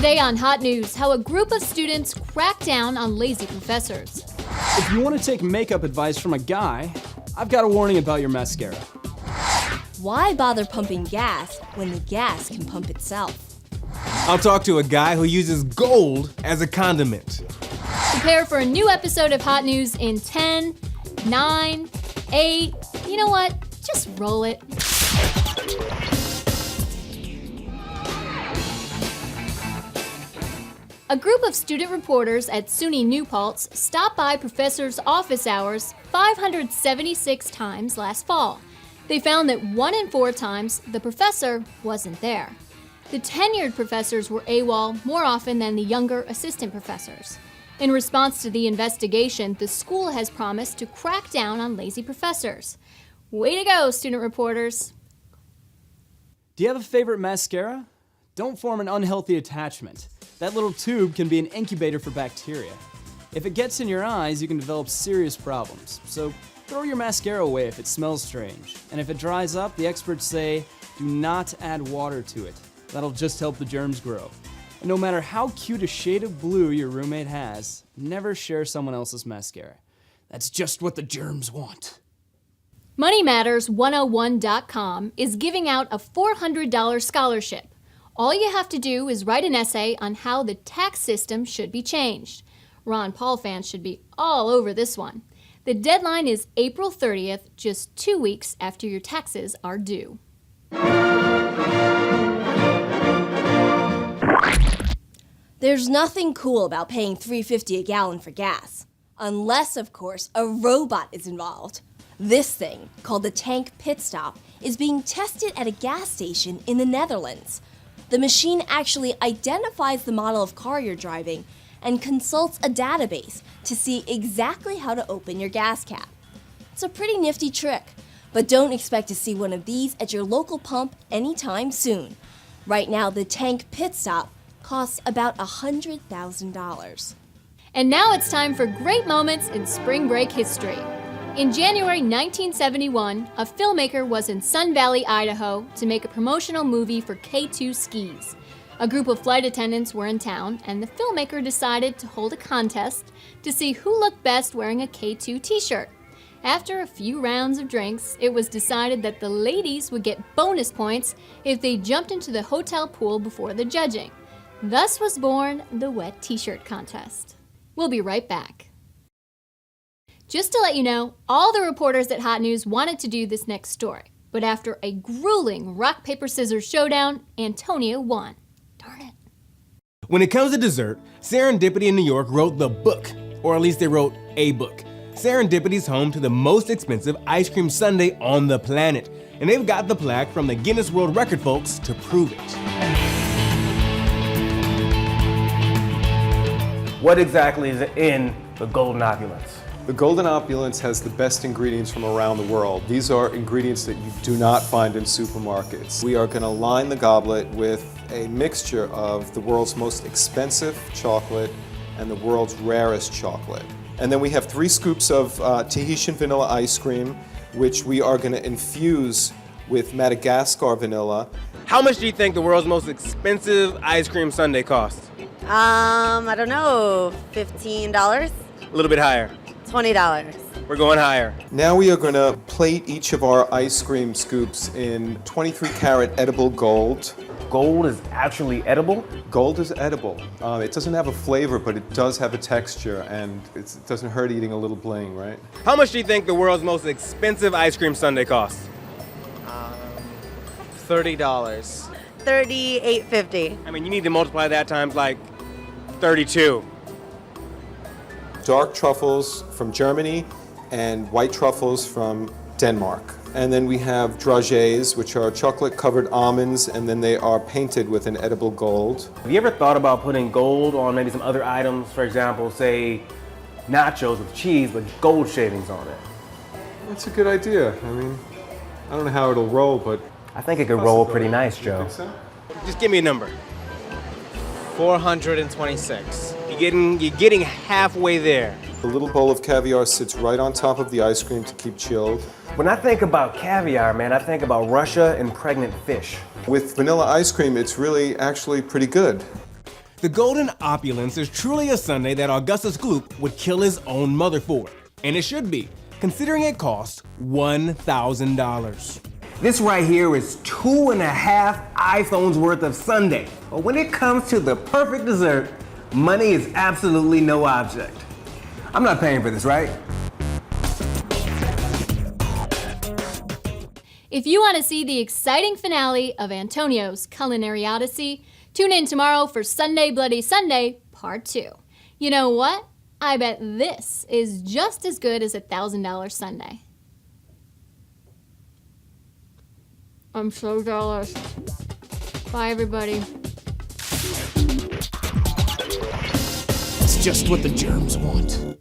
Today on Hot News, how a group of students crack down on lazy professors. If you want to take makeup advice from a guy, I've got a warning about your mascara. Why bother pumping gas when the gas can pump itself? I'll talk to a guy who uses gold as a condiment. Prepare for a new episode of Hot News in 10, 9, 8, you know what? Just roll it. A group of student reporters at SUNY New Paltz stopped by professors' office hours 576 times last fall. They found that 1 in 4 times the professor wasn't there. The tenured professors were AWOL more often than the younger assistant professors. In response to the investigation, the school has promised to crack down on lazy professors. Way to go, student reporters. Do you have a favorite mascara? Don't form an unhealthy attachment. That little tube can be an incubator for bacteria. If it gets in your eyes, you can develop serious problems. So throw your mascara away if it smells strange. And if it dries up, the experts say, do not add water to it. That'll just help the germs grow. And no matter how cute a shade of blue your roommate has, never share someone else's mascara. That's just what the germs want. MoneyMatters101.com is giving out a $400 scholarship. All you have to do is write an essay on how the tax system should be changed. Ron Paul fans should be all over this one. The deadline is April 30th, just 2 weeks after your taxes are due. There's nothing cool about paying $3.50 a gallon for gas. Unless, of course, a robot is involved. This thing, called the tank Pitstop, is being tested at a gas station in the Netherlands. The machine actually identifies the model of car you're driving and consults a database to see exactly how to open your gas cap. It's a pretty nifty trick, but don't expect to see one of these at your local pump anytime soon. Right now, the tank Pitstop costs about $100,000. And now it's time for great moments in spring break history. In January 1971, a filmmaker was in Sun Valley, Idaho to make a promotional movie for K2 skis. A group of flight attendants were in town, and the filmmaker decided to hold a contest to see who looked best wearing a K2 t-shirt. After a few rounds of drinks, it was decided that the ladies would get bonus points if they jumped into the hotel pool before the judging. Thus was born the wet t-shirt contest. We'll be right back. Just to let you know, all the reporters at Hot News wanted to do this next story, but after a grueling rock, paper, scissors showdown, Antonio won. Darn it. When it comes to dessert, Serendipity in New York wrote the book, or at least they wrote a book. Serendipity's home to the most expensive ice cream sundae on the planet, and they've got the plaque from the Guinness World Record folks to prove it. What exactly is in the golden opulence? The golden opulence has the best ingredients from around the world. These are ingredients that you do not find in supermarkets. We are going to line the goblet with a mixture of the world's most expensive chocolate and the world's rarest chocolate. And then we have 3 scoops of Tahitian vanilla ice cream, which we are going to infuse with Madagascar vanilla. How much do you think the world's most expensive ice cream sundae costs? I don't know, $15? A little bit higher. $20. We're going higher. Now we are going to plate each of our ice cream scoops in 23 karat edible gold. Gold is actually edible? Gold is edible. It doesn't have a flavor, but it does have a texture, and it doesn't hurt eating a little bling, right? How much do you think the world's most expensive ice cream sundae costs? $30. $38.50. I mean, you need to multiply that times like 32. Dark truffles from Germany and white truffles from Denmark. And then we have dragées, which are chocolate-covered almonds, and then they are painted with an edible gold. Have you ever thought about putting gold on maybe some other items? For example, say nachos with cheese, but gold shavings on it. That's a good idea. I mean, I don't know how it'll roll, but I think it could roll pretty nice, Joe. You think so? Just give me a number. 426. You're getting halfway there. The little bowl of caviar sits right on top of the ice cream to keep chilled. When I think about caviar, man, I think about Russia and pregnant fish. With vanilla ice cream, it's really actually pretty good. The Golden Opulence is truly a sundae that Augustus Gloop would kill his own mother for. And it should be, considering it costs $1,000. This right here is 2.5 iPhones worth of sundae. But when it comes to the perfect dessert, money is absolutely no object. I'm not paying for this, right? If you want to see the exciting finale of Antonio's Culinary Odyssey, tune in tomorrow for Sunday Bloody Sunday Part 2. You know what? I bet this is just as good as a $1,000 sundae. I'm so jealous. Bye, everybody. It's just what the germs want.